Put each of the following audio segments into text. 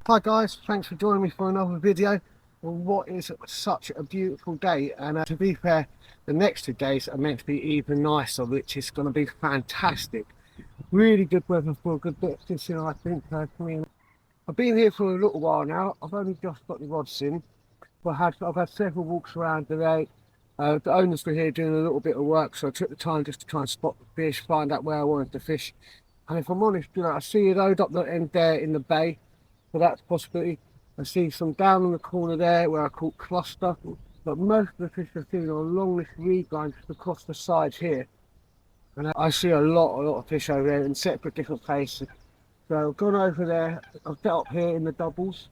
Hi guys, thanks for joining me for another video on what is such a beautiful day. And to be fair, the next 2 days are meant to be even nicer, which is going to be fantastic. Really good weather for a good bit of fishing, I think. Personally, I've been here for a little while now. I've only just got the rods in, but I've had several walks around the lake. The owners were here doing a little bit of work, so I took the time just to try and spot the fish, find out where I wanted to fish. And if I'm honest, I see a load up the end there in the bay. So that's a possibility. I see some down in the corner there where I caught cluster, but most of the fish I've seen are along this reed line just across the sides here. And I see a lot of fish over there in separate different places. So I've gone over there, I've set up here in the doubles,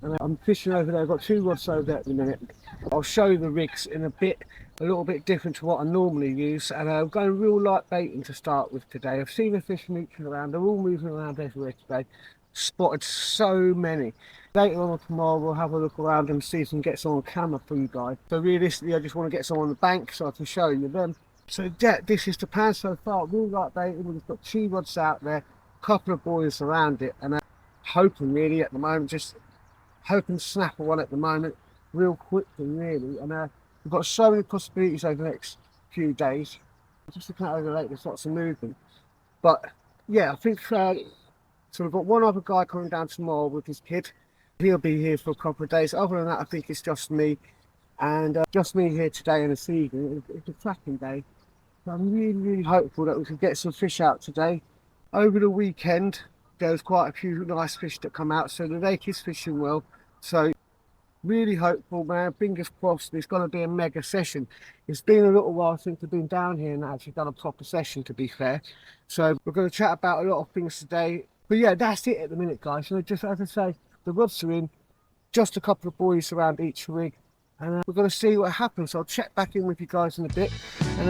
and I'm fishing over there. I've got 2 rods over there at the minute. I'll show you the rigs in a little bit different to what I normally use. And I'm going real light baiting to start with today. I've seen the fish mooching around, they're all moving around everywhere today. Spotted so many. Later on tomorrow we'll have a look around and see if we can get some on camera for you guys. So realistically I just want to get some on the bank so I can show you them. So yeah, this is the plan so far. Real light baiting. We've got 2 rods out there, a couple of buoys around it, and hoping really at the moment, just hoping to snap one at the moment real quickly really. And we've got so many possibilities over the next few days. Just looking over the lake, there's lots of movement. But yeah, I think so we've got one other guy coming down tomorrow with his kid. He'll be here for a couple of days. Other than that, I think it's just me. And just me here today and this evening. It's a cracking day. So I'm really hopeful that we can get some fish out today. Over the weekend, there's quite a few nice fish that come out. So the lake is fishing well. So really hopeful, man. Fingers crossed it's going to be a mega session. It's been a little while since I've been down here and actually done a proper session, to be fair. So we're going to chat about a lot of things today. But yeah, that's it at the minute, guys. So just as I say, the rods are in, just a couple of buoys around each rig, and we're going to see what happens. So I'll check back in with you guys in a bit. And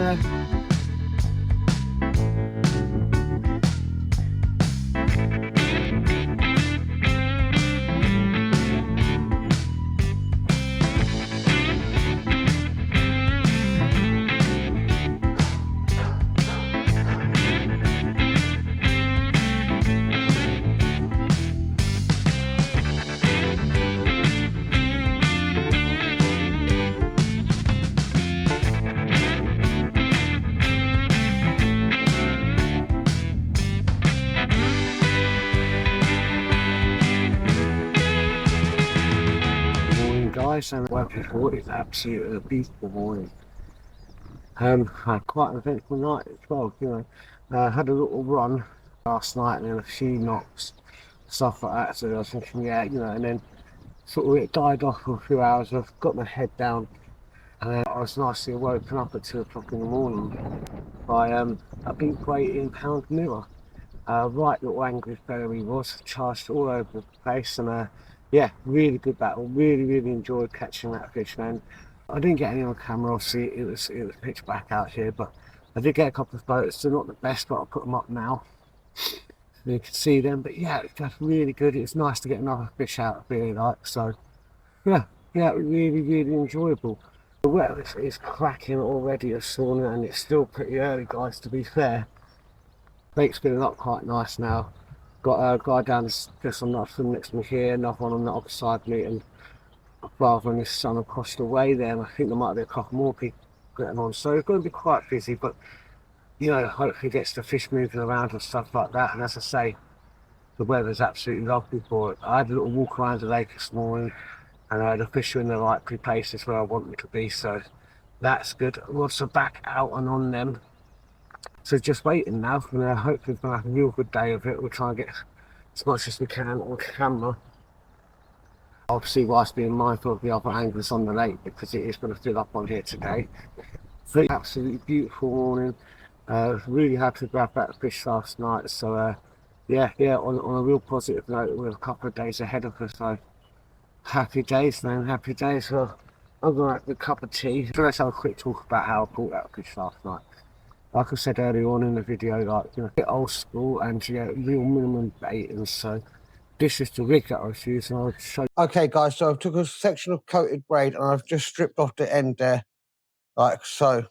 guys, and working for it is absolutely a beautiful morning. Had quite an eventful night as well, had a little run last night and then a few knocks, stuff like that. So I was thinking, yeah, and then sort of it died off for a few hours. I've got my head down, and I was nicely woken up at 2 o'clock in the morning by a big 18-pound mirror. Right little angry fellow he was, charged all over the place, and yeah, really good battle. Really enjoyed catching that fish, man. I didn't get any on camera, obviously it was pitch black out here, but I did get a couple of photos. They're not the best, but I'll put them up now so you can see them. But yeah, it's just really good. It's nice to get another fish out of here, like, so yeah, really enjoyable. The weather is cracking already this morning, and it's still pretty early, guys, to be fair. Lake's filling up quite nice now. Got a guy down just on that swim next to me here, another one on the other side of me, and a brother and his son across the way there, and I think there might be a couple more people getting on. So it's going to be quite busy, but hopefully gets the fish moving around and stuff like that. And as I say, the weather's absolutely lovely for it. I had a little walk around the lake this morning, and the fish are in the right places where I want them to be, so that's good. We're also back out and on them. So just waiting now, and hopefully we're going to have a real good day of it. We'll try and get as much as we can on camera. Obviously, whilst being mindful of the other angles on the lake, because it is going to fill up on here today. So absolutely beautiful morning. Really happy to grab that fish last night. So yeah, on a real positive note, we're a couple of days ahead of us. So happy days, man, happy days. Well, I'm going to have a cup of tea. So let's have a quick talk about how I caught that fish last night. Like I said earlier on in the video, a bit old school and real minimum baiting. So this is the rig that I was using. I'll show you. Okay, guys, so I took a section of coated braid and I've just stripped off the end there, like so.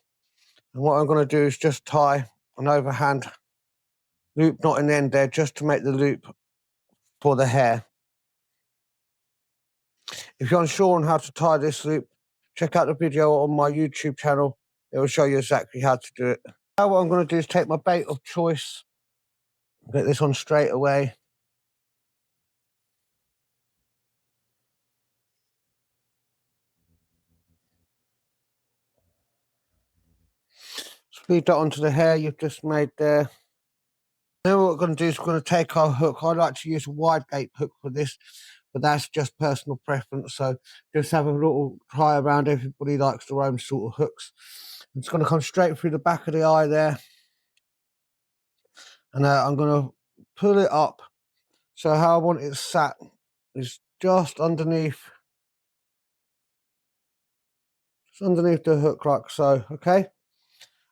And what I'm going to do is just tie an overhand loop knot in the end there, just to make the loop for the hair. If you're unsure on how to tie this loop, check out the video on my YouTube channel. It will show you exactly how to do it. Now what I'm going to do is take my bait of choice, get this on straight away. Feed that onto the hair you've just made there. Now what we're going to do is we're going to take our hook. I like to use a wide gape hook for this, but that's just personal preference. So just have a little try around. Everybody likes their own sort of hooks. It's going to come straight through the back of the eye there. And I'm going to pull it up. So how I want it sat is just underneath the hook like so, okay?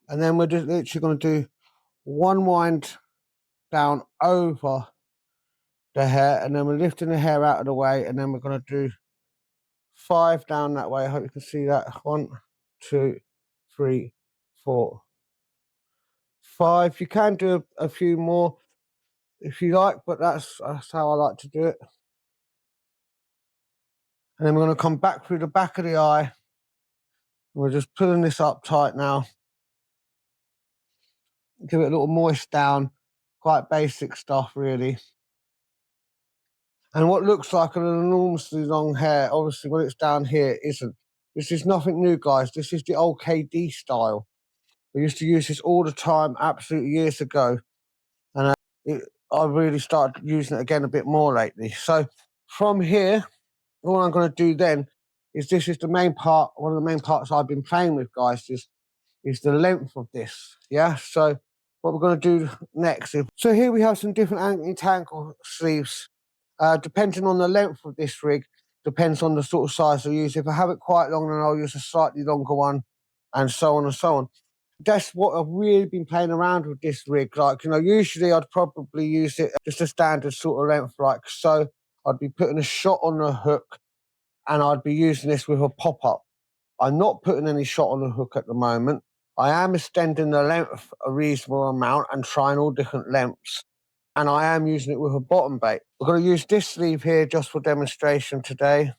And then we're just literally going to do one wind down over the hair, and then we're lifting the hair out of the way, and then we're going to do 5 down that way. I hope you can see that. 1, 2, 3, 4, 5. You can do a few more if you like, but that's how I like to do it. And then we're going to come back through the back of the eye. We're just pulling this up tight now. Give it a little moist down. Quite basic stuff, really. And what looks like an enormously long hair, obviously when it's down here, isn't. This is nothing new, guys. This is the old KD style. We used to use this all the time, absolutely years ago. And I really started using it again a bit more lately. So from here, all I'm going to do then is this is the main part, one of the main parts I've been playing with, guys, is the length of this. Yeah, so what we're going to do next is, so here we have some different anti-tangle sleeves. Depending on the length of this rig, depends on the sort of size I use. If I have it quite long, then I'll use a slightly longer one, and so on and so on. That's what I've really been playing around with this rig. Like, you know, usually I'd probably use it just a standard sort of length, like so. I'd be putting a shot on the hook, and I'd be using this with a pop-up. I'm not putting any shot on the hook at the moment. I am extending the length a reasonable amount and trying all different lengths. And I am using it with a bottom bait. We're going to use this sleeve here just for demonstration today.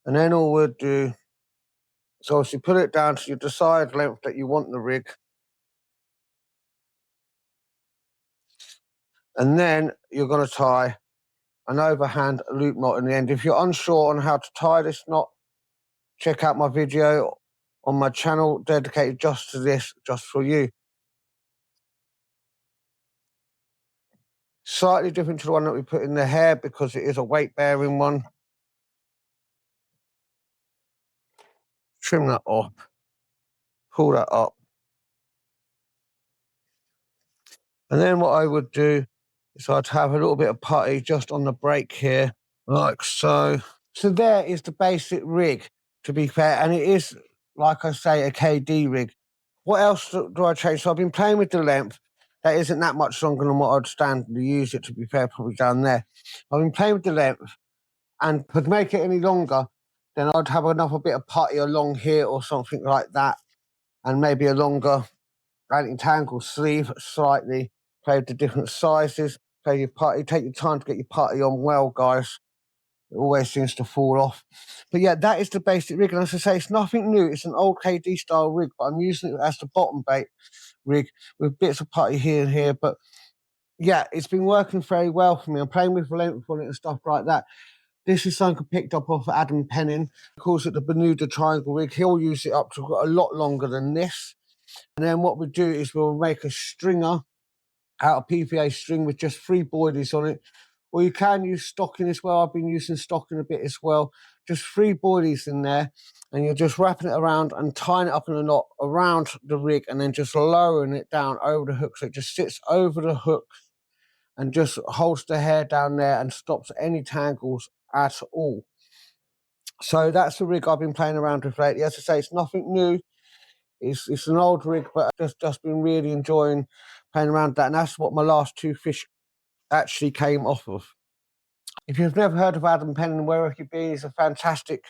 And then all we'll do is obviously put it down to your desired length that you want the rig. And then you're going to tie an overhand loop knot in the end. If you're unsure on how to tie this knot, check out my video on my channel dedicated just to this, just for you. Slightly different to the one that we put in the hair because it is a weight-bearing one. Trim that off, pull that up. And then what I would do is I'd have a little bit of putty just on the break here, like so. So there is the basic rig, to be fair, and it is, like I say, a KD rig. What else do I change? So I've been playing with the length. That isn't that much longer than what I'd standardly use it, to be fair, probably down there. I've been playing with the length, and to make it any longer, then I'd have another bit of putty along here or something like that, and maybe a longer anti-tangle sleeve slightly. Play with the different sizes. Play your putty. Take your time to get your putty on well, guys. It always seems to fall off. But yeah, that is the basic rig. And as I say, it's nothing new. It's an old KD style rig, but I'm using it as the bottom bait rig with bits of putty here and here. But yeah, it's been working very well for me. I'm playing with length on it and stuff like that. This is something I picked up off Adam Penning. He calls it the Bermuda Triangle rig. He'll use it up to a lot longer than this. And then what we do is we'll make a stringer out of PVA string with just 3 boilies on it. Or you can use stocking as well. I've been using stocking a bit as well. Just 3 boilies in there. And you're just wrapping it around and tying it up in a knot around the rig and then just lowering it down over the hook. So it just sits over the hook and just holds the hair down there and stops any tangles at all. So that's the rig I've been playing around with lately. As I say, it's nothing new. It's an old rig, but I've just been really enjoying playing around with that. And that's what my last 2 fish actually came off of. If you've never heard of Adam Penning, wherever you've been, he's a fantastic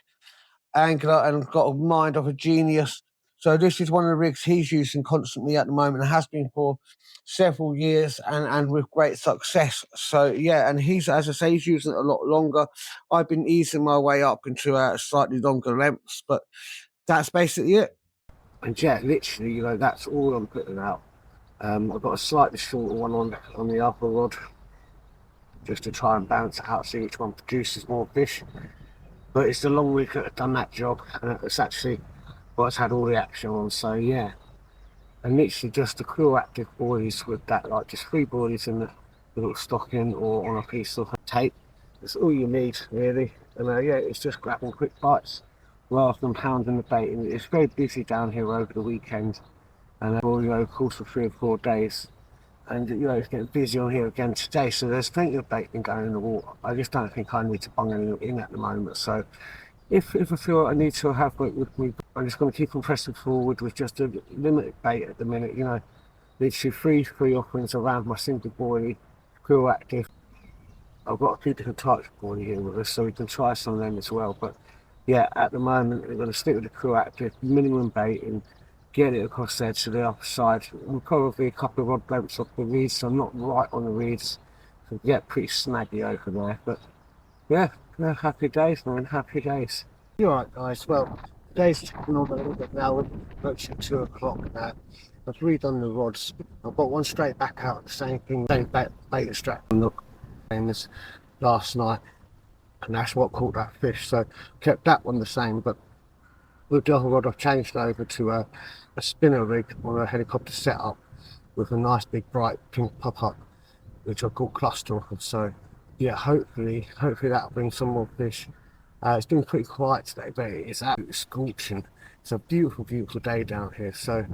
angler and got a mind of a genius. So this is one of the rigs he's using constantly at the moment, and has been for several years, and with great success. So yeah, and he's, as I say, he's using it a lot longer. I've been easing my way up into slightly longer lengths, but that's basically it. And yeah, literally, you know, that's all I'm putting out. I've got a slightly shorter one on the upper rod, just to try and balance it out, see which one produces more fish. But it's the long rig that have done that job, and it's actually what's had all the action on. So yeah, and literally just the cool active buoys with that, like just 3 buoys in the little stocking or on a piece of tape. That's all you need really. And yeah, it's just grabbing quick bites rather than pounding the bait. And it's very busy down here over the weekend, and you know, of course, for 3 or 4 days. And you know, it's getting busy on here again today, so there's plenty of bait going in the water. I just don't think I need to bung any in at the moment. So if I feel I need to have it with me, I'm just going to keep on pressing forward with just a limited bait at the minute. You know, literally free offerings around my single buoy, cool active. I've got a few different types of buoy here with us, so we can try some of them as well. But yeah, at the moment we're going to stick with the cool active, minimum bait, and get it across there to the other side. I'm probably a couple of rod lengths off the reeds, so I'm not right on the reeds. So get pretty snaggy over there. But yeah, happy days, man, happy days. You're right, guys. Well, today's taken on a little bit now. We're approaching 2 o'clock now. I've redone the rods. I've got one straight back out, the same thing, same bait strap. Look, same as last night, and that's what caught that fish. So kept that one the same, but with the other rod I've changed over to a spinner rig or a helicopter setup with a nice big bright pink pop-up, which I call cluster. So yeah, hopefully that'll bring some more fish. It's been pretty quiet today, but it's absolutely scorching. It's a beautiful day down here. So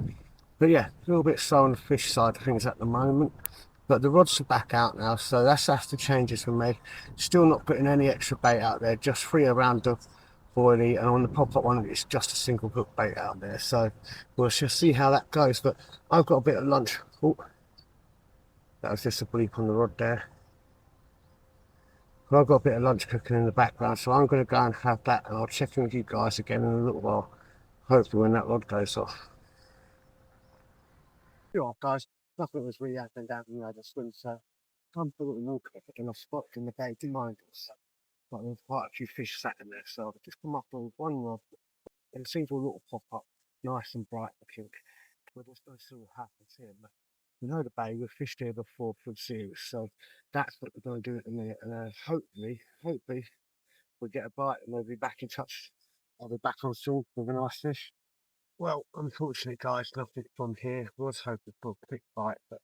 but yeah, a little bit slow on the fish side of things at the moment, but the rods are back out now, so that's the changes we made. Still not putting any extra bait out there, just 3 around the buoy, and on the pop-up one it's just a single hook bait out there. So we'll just see how that goes. But I've got a bit of lunch. Oh, that was just a bleep on the rod there. Well, I've got a bit of lunch cooking in the background, so I'm going to go and have that, and I'll check in with you guys again in a little while, hopefully when that rod goes off. You're off, guys. Nothing was really happening down the other swim, so I'm a little more quick, and I've spotted in the bay behind us. But there's quite a few fish sat in there, so I've just come up with one rod, and a single little pop-up, nice and bright looking. We're just going to see what happens here. But you know the bay, we've fished here before for the series, so that's what we're going to do at the minute. And hopefully we'll get a bite, and we'll be back in touch. I'll be back on soon with a nice fish. Well, unfortunately, guys, nothing from here. I was hoping for a quick bite, but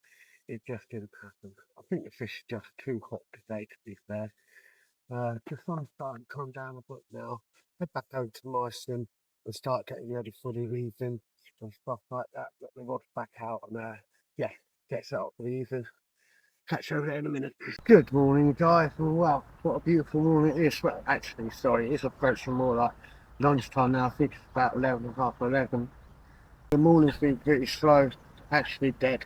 it just didn't happen. I think the fish is just too hot today, to be fair. Just want to start and calm down a bit now. Head back over to my swim and start getting ready for the evening and stuff like that. Get the rod back out and yeah, get set up for the evening. Catch you over there in a minute. Good morning, guys. Well, what a beautiful morning it is. Well, actually, sorry, it's approaching more like lunchtime now. I think it's about 11, half 11. The morning's been pretty slow, actually dead.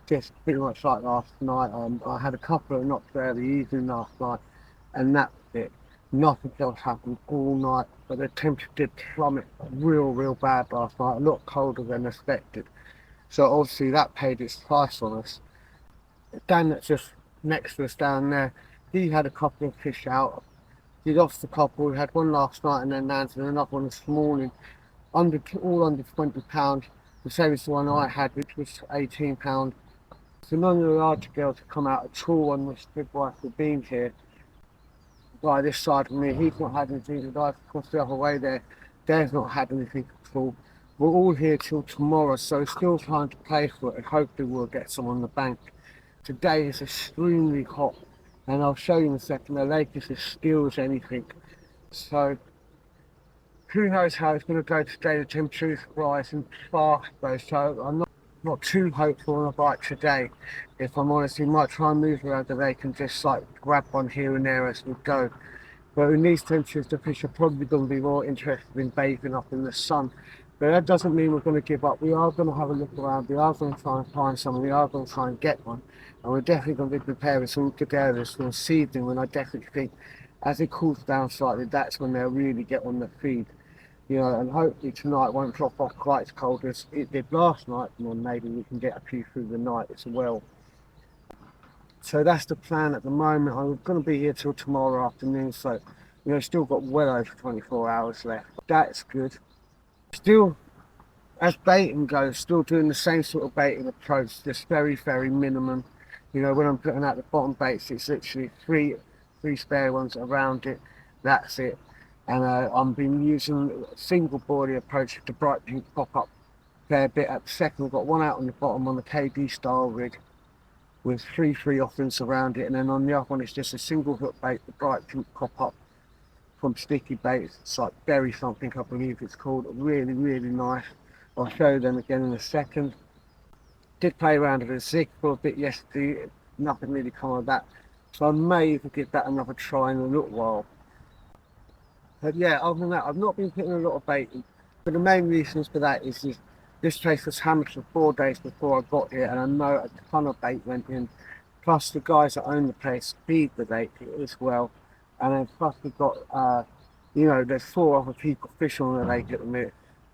Just pretty much like last night. I had a couple of knocks there the evening last night, and that was it. Nothing else happened all night, but the temperature did plummet real bad last night, a lot colder than expected. So obviously that paid its price on us. Dan, that's just next to us down there, he had a couple of fish out. He lost a couple. We had one last night and then landed another one this morning. All under £20, the same as the one I had, which was £18. So none of the larger girls have come out at all on this big wife have been here. By this side of me, he's not had anything. The guys across the other way there, they've not had anything at all. We're all here till tomorrow, so still trying to play for it, and hopefully we'll get some on the bank. Today is extremely hot, and I'll show you in a second. The lake is as still as anything. So who knows how it's going to go today. The temperature is rising fast though, so I'm not too hopeful on a bite today. If I'm honest, we might try and move around the lake and just like grab one here and there as we go. But in these temperatures, the fish are probably going to be more interested in bathing up in the sun. But that doesn't mean we're going to give up. We are going to have a look around. We are going to try and find some. We are going to try and get one. And we're definitely going to be preparing some together for this evening, when I definitely think as it cools down slightly, that's when they'll really get on the feed. you know, and hopefully tonight won't drop off quite as cold as it did last night, and then maybe we can get a few through the night as well. So that's the plan at the moment. I'm going to be here till tomorrow afternoon, so you know, still got well over 24 hours left. That's good. Still, as baiting goes, still doing the same sort of baiting approach, just very, very minimum. You know, when I'm putting out the bottom baits, it's literally three spare ones around it. That's it. And I've been using a single body approach to bright pink pop up a fair bit. At the second, I've got one out on the bottom on the KD style rig with three offers around it, and then on the other one it's just a single hook bait, the bright pink pop up from Sticky Baits. It's like berry something, I believe it's called. Really, really nice. I'll show you them again in a second. Did play around with a zig for a bit yesterday, nothing really come of that, so I may even give that another try in a little while. But yeah, other than that, I've not been putting a lot of bait in, but the main reasons for that is this place was hammered for 4 days before I got here, and I know a ton of bait went in, plus the guys that own the place feed the bait as well, and then plus we've got you know, there's 4 other people fishing on the lake at the minute.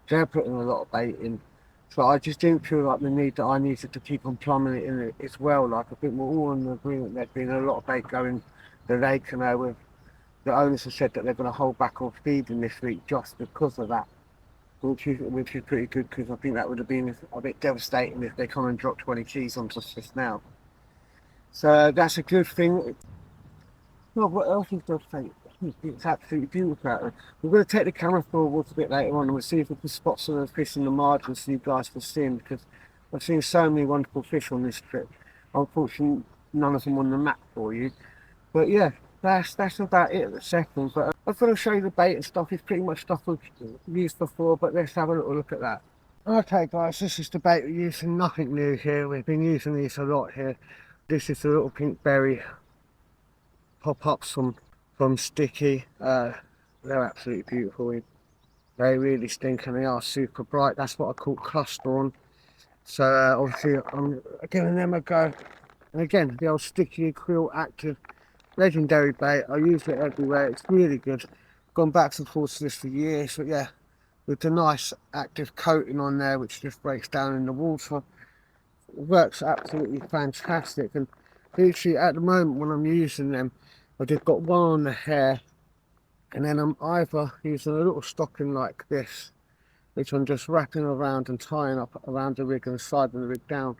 They're putting a lot of bait in, so I just didn't feel like the need that I needed to keep on plumbing it in as well. Like, I think we're all in agreement there's been a lot of bait going the lake, and with the owners have said that they're going to hold back on feeding this week just because of that, which is pretty good, because I think that would have been a bit devastating if they come and drop 20 keys onto us just now. So that's a good thing. No, what else is there to say? It's absolutely beautiful out there. We're going to take the camera forward a bit later on, and we'll see if we can spot some of the fish in the margins so you guys can see them, because I've seen so many wonderful fish on this trip. Unfortunately, none of them on the map for you. But yeah, that's about it at the second. But I'm going to show you the bait and stuff. It's pretty much stuff we've used before, but let's have a little look at that. Okay guys, this is the bait we're using. Nothing new here. We've been using these a lot here. This is the little pink berry pop-ups from Sticky. They're absolutely beautiful. They really stink, and they are super bright. That's what I call cluster on. So obviously I'm giving them a go. And again, the old Sticky Krill Active legendary bait. I use it everywhere. It's really good. Gone back and forth to this for years, but yeah, with the nice active coating on there, which just breaks down in the water, it works absolutely fantastic. And literally at the moment when I'm using them, I've just got one on the hair, and then I'm either using a little stocking like this, which I'm just wrapping around and tying up around the rig and sliding the rig down,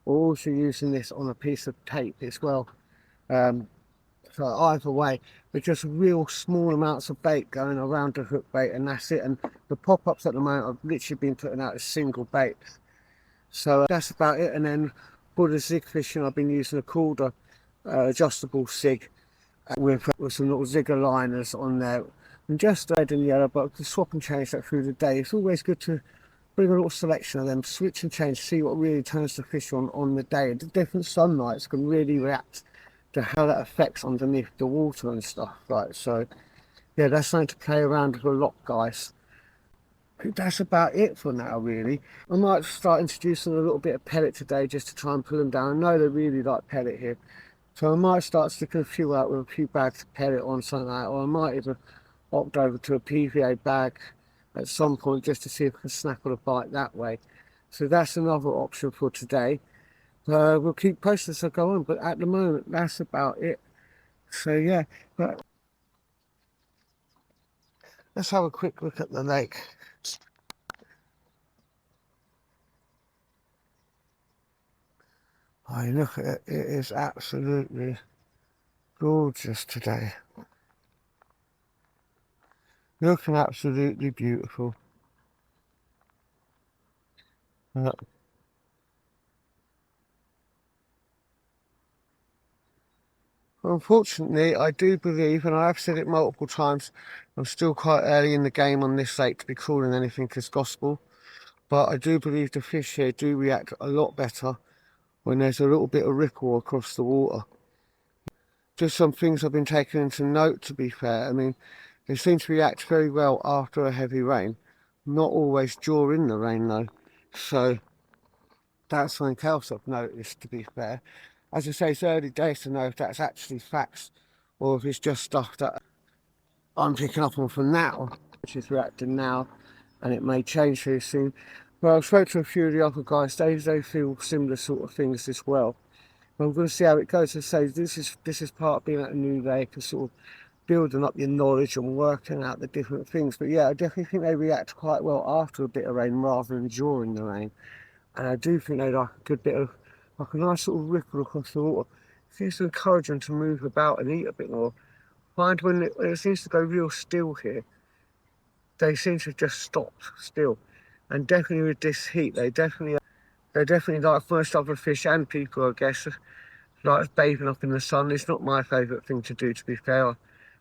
or also using this on a piece of tape as well. So either way, but just real small amounts of bait going around the hook bait, and that's it. And the pop-ups at the moment I've literally been putting out as single bait. So that's about it. And then for the zig fishing, I've been using a Calder adjustable sig with some little zigger liners on there, and just red and yellow, but I can swap and change that through the day. It's always good to bring a little selection of them, switch and change, see what really turns the fish on the day. The different sunlights can really react to how that affects underneath the water and stuff. Like, so yeah, that's something to play around with a lot, guys. I think that's about it for now, really. I might start introducing a little bit of pellet today just to try and pull them down. I know they really like pellet here, so I might start sticking a few out with a few bags of pellet on something like that, or I might even opt over to a PVA bag at some point just to see if I can snackle a bite that way. So that's another option for today. We'll keep posting as I go on, but at the moment that's about it. So yeah, but let's have a quick look at the lake. Oh, look at it, it is absolutely gorgeous today. Looking absolutely beautiful. Unfortunately, I do believe, and I have said it multiple times, I'm still quite early in the game on this lake to be calling anything as gospel, but I do believe the fish here do react a lot better when there's a little bit of ripple across the water. Just some things I've been taking into note, to be fair. I mean, they seem to react very well after a heavy rain, not always during the rain though. So that's something else I've noticed, to be fair. As I say, it's early days to know if that's actually facts or if it's just stuff that I'm picking up on from now, which is reacting now. and it may change very soon. Well, I've spoken to a few of the other guys, they feel similar sort of things as well. But I'm going to see how it goes. I say this is part of being at a new lake and sort of building up your knowledge and working out the different things. But yeah, I definitely think they react quite well after a bit of rain rather than during the rain. And I do think they like a good bit of, like a nice sort of ripple across the water. It seems to encourage them to move about and eat a bit more. Find when it seems to go real still here, they seem to just stop still. And definitely with this heat, they definitely like most other fish and people, I guess, like bathing up in the sun. It's not my favourite thing to do, to be fair.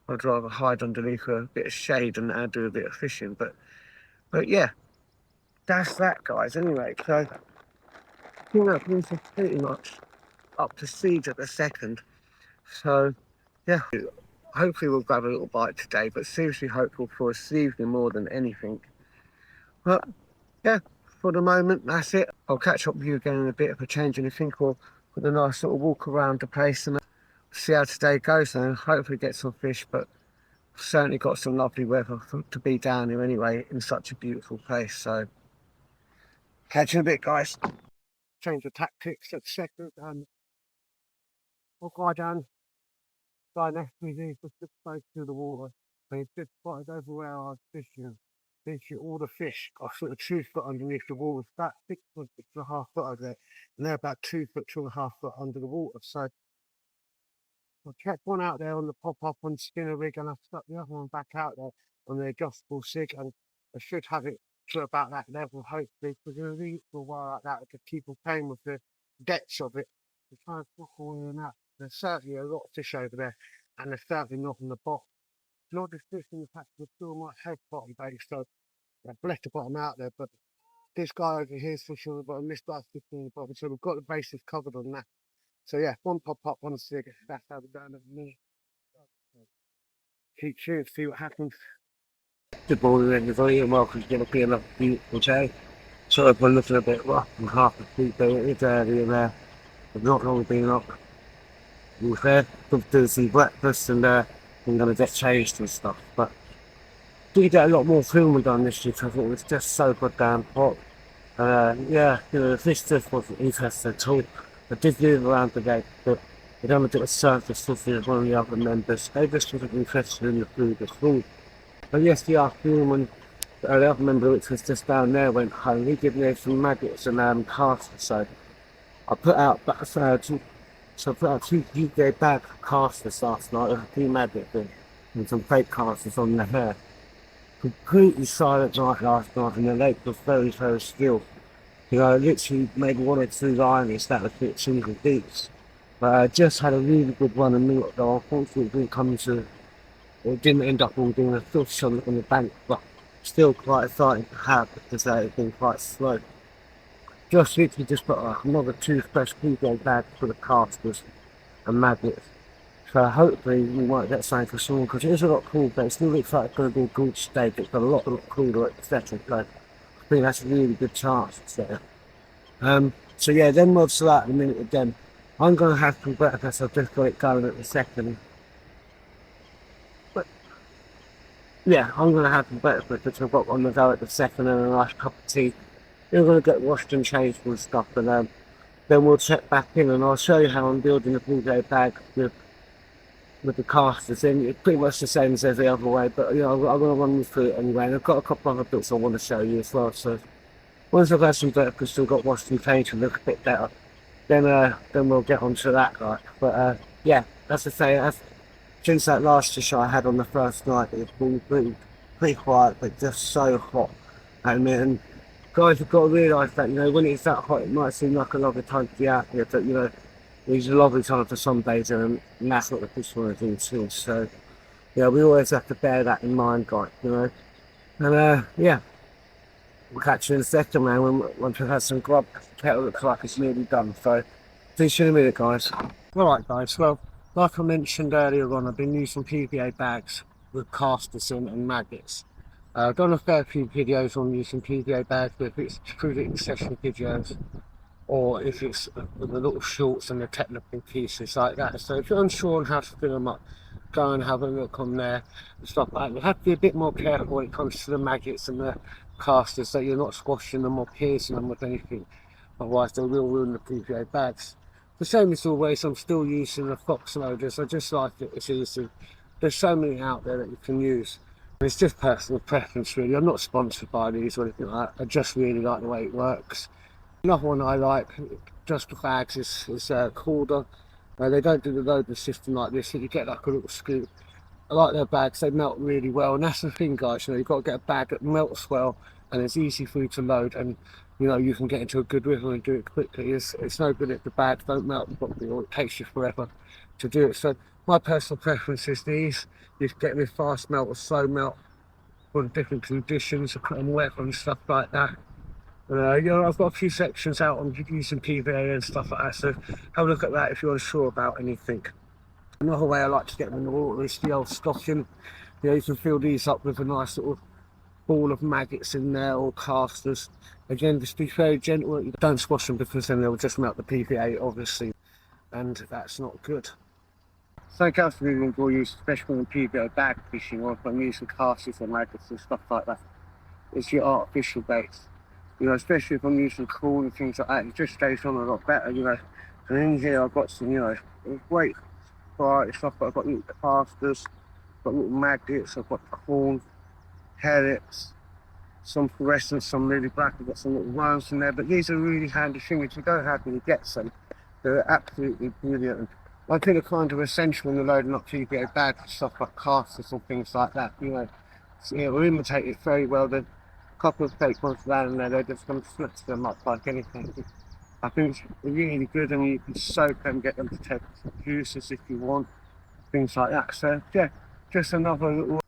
I'd rather hide underneath a bit of shade and do a bit of fishing. But yeah, that's that, guys. Anyway, so I think that brings us pretty much up to speed at the second. So yeah, hopefully we'll grab a little bite today, but seriously hopeful for this evening more than anything. But yeah, for the moment, that's it. I'll catch up with you again in a bit of a change and I think we'll put a nice sort of walk around the place and see how today goes and hopefully get some fish. But certainly got some lovely weather to be down here anyway in such a beautiful place. So catch you in a bit, guys. Change the tactics at second and I'll go down. Guy next to me is just close to the water. And he's just spotted over where I was fishing. Fishing all the fish. I sort of 2 foot underneath the water. It's about 6 foot, 6.5 foot over there. And they're about 2 foot, 2.5 foot under the water. So I kept one out there on the pop-up on spinner rig and I stuck the other one back out there on the adjustable sig and I should have it to about that level hopefully. We're going to leave it for a while like that to keep on playing with the depths of it to try and block all in and out. There's certainly a lot of fish over there and they're certainly not on the bottom. Not just fish in the fact that still might have bottom bait, so I've left the bottom out there, but this guy over here is fishing on the bottom, this guy's fishing on the bottom, so we've got the bases covered on that. So yeah, one pop up, one sig, that's how we're going at the minute. Keep tuned, see what happens. Good morning everybody and welcome to Gonna Be Another Beautiful Day. Sorry if I'm looking a bit rough and half asleep, but it is early and I've not long been up. To be fair, going to do some breakfast and I'm going to get changed and stuff, but did get a lot more filming done this year because it was just so goddamn hot. Yeah, you know, the fish just wasn't interested at all. I did move around the gate, but I done a bit of surface fishing with one of the other members. They just wasn't interested in the food at all. But yesterday afternoon when the other member, which was just down there, went home, he gave me some maggots and casters. So I put out I put out 2 UK bag casters last night with a few maggots and some fake casters on the hair. Completely silent night last night and the lake was very, very still. You know, literally maybe 1 or 2 liners that was fit single beats. But I just had a really good run and milk though. Unfortunately it didn't end up all being a fish on the bank, but still quite exciting to have because it's been quite slow. Just literally just put another 2 fresh PJ bags for the casters and maggots. So hopefully we might get something for someone because it is a lot cooler, but it still looks like it's going to be a good steak. It's got a lot cooler, etc. So I think that's a really good chance there. So yeah, then we'll to that in a minute again. I'm going to have some breakfast. I've just got it going at the second. But yeah, I'm going to have some breakfast which I've got on the go at the second and a nice cup of tea. We're going to get washed and changed and stuff, and then we'll check back in and I'll show you how I'm building a PJ bag with the casters in. It's pretty much the same as every other way, but you know, I'm going to run you through it anyway. And I've got a couple of other bits I want to show you as well. So once I've had some breakfast, still got washed and changed and look a bit better, then we'll get onto that, like. But yeah, as I say, since that last fish I had on the first night, it's been pretty quiet, but just so hot. And then guys have got to realise that, you know, when it's that hot, it might seem like a lovely time to be out here, but you know, it's a lovely time for some days, and that's what the fish want to do too. So, yeah, we always have to bear that in mind, guys, you know. And yeah, we'll catch you in a second, man, once we've had some grub. The kettle looks like it's nearly done, so see you in a minute, guys. Alright, guys, well, like I mentioned earlier on, I've been using PVA bags with casters in and maggots. I've done a fair few videos on using PVA bags, whether it's through session videos or if it's with the little shorts and the technical pieces like that. So if you're unsure on how to fill them up, go and have a look on there and stuff like that. You have to be a bit more careful when it comes to the maggots and the casters, so you're not squashing them or piercing them with anything. Otherwise, they will ruin the PVA bags. The same as always, I'm still using the Fox loaders. I just like it. It's easy. There's so many out there that you can use. It's just personal preference, really. I'm not sponsored by these or anything like that. I just really like the way it works. Another one I like, just for bags, is Corda. They don't do the loading system like this, so you get like a little scoop. I like their bags, they melt really well, and that's the thing, guys, you've got to get a bag that melts well and it's easy for you to load, and you can get into a good rhythm and do it quickly. It's no good if the bags don't melt properly or it takes you forever to do it. So my personal preference is these. You get me fast melt or slow melt for different conditions, and weather and stuff like that. I've got a few sections out on using PVA and stuff like that, so have a look at that if you're unsure about anything. Another way I like to get them in the water is the old stocking. You can fill these up with a nice little ball of maggots in there or casters. Again, just be very gentle. You don't squash them because then they'll just melt the PVA, obviously, and that's not good. Something else I really enjoy using, especially when PVA bag fishing or if I'm using casters or maggots and stuff like that, is your artificial baits. Especially if I'm using cool and things like that, it just stays on a lot better, And in here I've got some, great variety stuff. I've got little casters, got little maggots, I've got corn, pellets, some fluorescent, some really black. I've got some little worms in there, but these are really handy things. If you don't have them, get some. They're absolutely brilliant. I think they're kind of essential when you're loading up PVA bags and stuff like casters and things like that. We'll imitate it very well. Then a couple of fake ones down in there, they're just going to snatch them up like anything. I think it's really good, and you can soak them, get them to take some juices if you want, things like that. So yeah, just another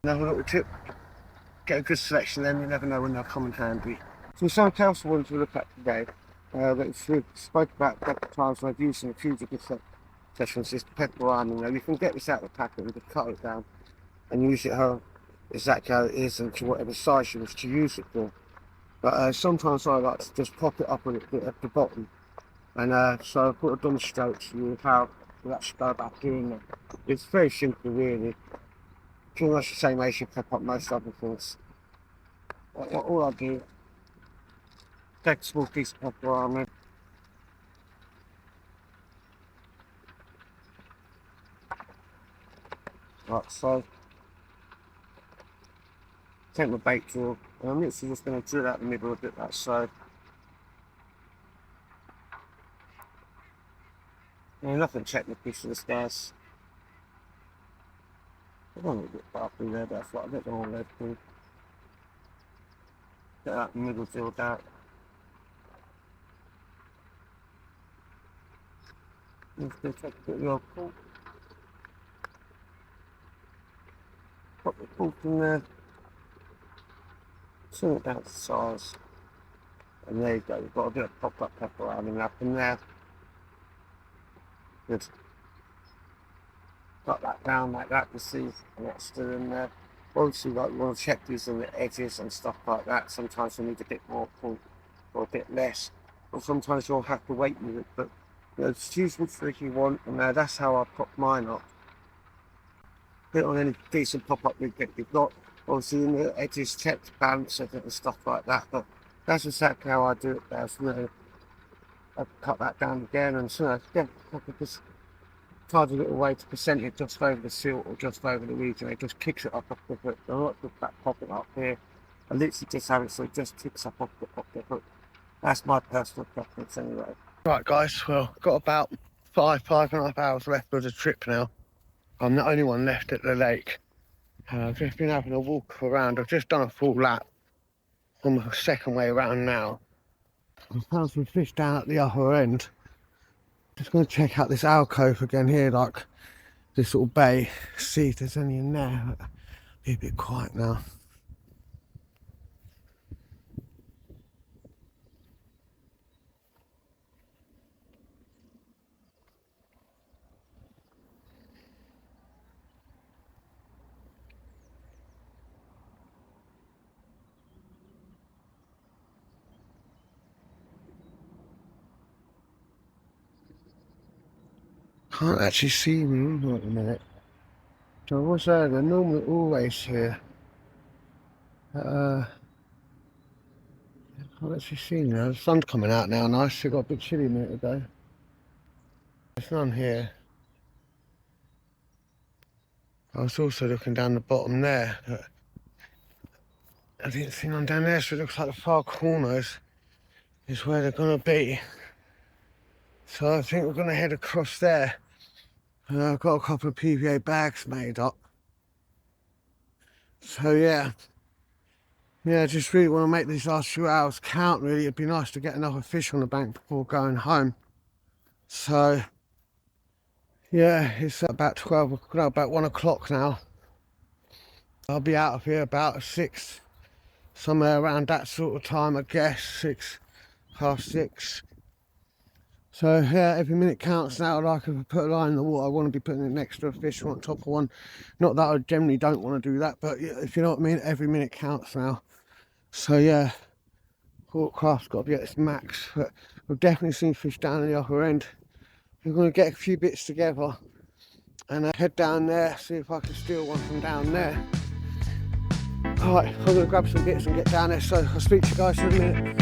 little tip. Get a good selection, then you never know when they'll come in handy. So something else I wanted to look at today, that we spoke about a couple of times when I've used in a few different sessions, is the pepper arming. You can get this out of the packet and just cut it down and use it exactly how it is and to whatever size you wish to use it for. But sometimes I like to just pop it up a little bit at the bottom, and so I've got to demonstrate to you how you actually go about doing it. It's very simple, really. Pretty much the same way you pep up most other things. All I do, take a small piece of pepper armor, like so. Take my bait drill, and I'm literally just going to drill out the middle a bit like so. And nothing technically for the stairs. I've gone a bit far through there, but I thought I'd get them all led through. Get that middle drilled out. I'm just going to take a bit of the old cork. Pop the cork in there. Trim it down to size. And there you go, we've got a bit of pop-up pepper arming up in there. Good. Got that down like that, you see, and that's still in there. Obviously, like, you want to check these on the edges and stuff like that. Sometimes you need a bit more pull or a bit less, or sometimes you'll have to wait with it. But just use which trick you want, and that's how I pop mine up. Put on any decent pop-up rig that you've got. Obviously, in the edges, check the balance of it and stuff like that. But that's exactly how I do it there. So, I cut that down again, and so yeah, I could just tidy little way to percent it just over the silt or just over the region. It just kicks it up off the hook. I'm not just that popping up here. I literally just have it so it just kicks up off the hook. That's my personal preference anyway. Right guys, well, got about 5.5 hours left of the trip now. I'm the only one left at the lake. I've just been having a walk around. I've just done a full lap on the second way around now. I found some fish down at the other end. Just going to check out this alcove again here, like this little bay, see if there's any in there. Be a bit quiet now. Can't actually see me at the minute. So what's that? They're normally always here. I've actually seen now. The sun's coming out now, nice. It got a bit chilly a minute ago. There's none here. I was also looking down the bottom there, but I didn't see none down there, so it looks like the far corners is where they're gonna be. So I think we're gonna head across there. I've got a couple of PVA bags made up. So yeah, I just really want to make these last few hours count really. It'd be nice to get another fish on the bank before going home. So yeah, it's about 12, no, about 1 o'clock now. I'll be out of here about 6, somewhere around that sort of time, I guess, 6, half 6. So yeah, every minute counts now. Like if I put a line in the water, I want to be putting it next to a fish or on top of one. Not that I generally don't want to do that, but if you know what I mean, every minute counts now. So yeah, Craft's got to be at its max, but we've definitely seen fish down in the upper end. We're going to get a few bits together and head down there, see if I can steal one from down there. Alright, I'm going to grab some bits and get down there, so I'll speak to you guys in a minute.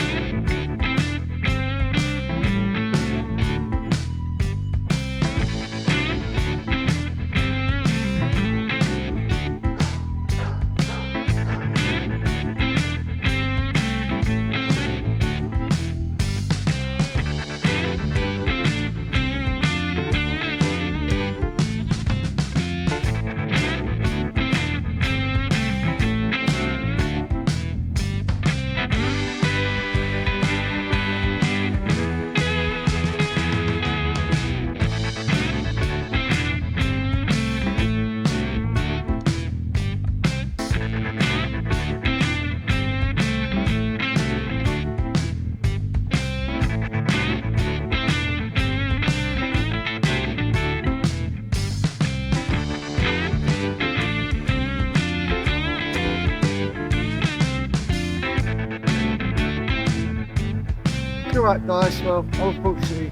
Alright guys, well unfortunately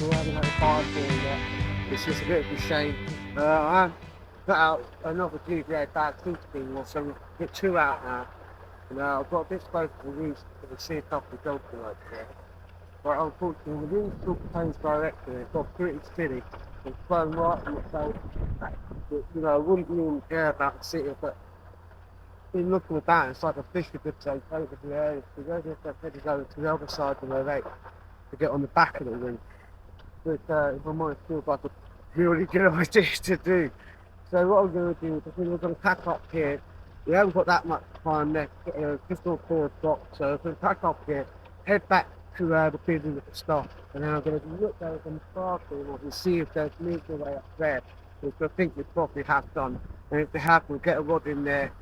we haven't had a bite here yet. It's just a bit of a shame. I put out another GVA bag thinking, so we'll get 2 out now. And I've got a bit close to the roost to see a couple of dolphins over there. But unfortunately the wind still plays directly, it got pretty steady. It's blown right in the face. You know, I wouldn't even care about the city, but been looking about, it's like the fish could just take over the area. So they're just headed over to the other side of the lake to get on the back of the ring. But if I'm honest, it feels like a really good idea to do. So what I'm going to do is I think we're going to pack up here. We haven't got that much time left, just on 4 o'clock. So we're going to pack up here, head back to the building at the start, and then I'm going to look over on the far corner and see if there's movement way up there, which I think we probably have done. And if they have, we'll get a rod in there.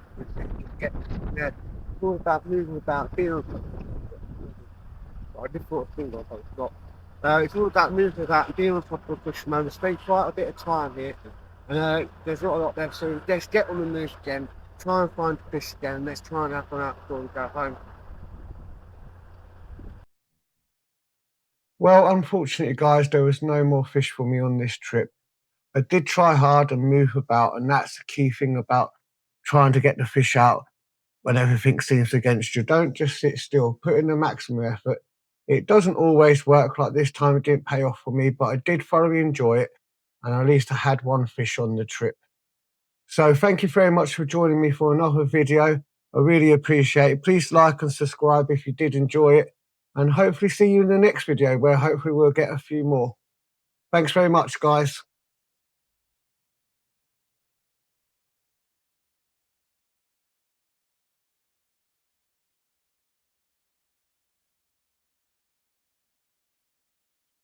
Get there. It's all about moving about, being on. I did put a finger on, but it's not. It's all about moving about and being on top of the bush moment. Spend quite a bit of time here, and there's not a lot there. So let's get on the move again, try and find fish again, and let's try and have one out before we go home. Well, unfortunately, guys, there was no more fish for me on this trip. I did try hard and move about, and that's the key thing about trying to get the fish out when everything seems against you. Don't just sit still, put in the maximum effort. It doesn't always work like this time. It didn't pay off for me, but I did thoroughly enjoy it, and at least I had one fish on the trip. So thank you very much for joining me for another video. I really appreciate it. Please like and subscribe if you did enjoy it, and hopefully see you in the next video where hopefully we'll get a few more. Thanks very much, guys.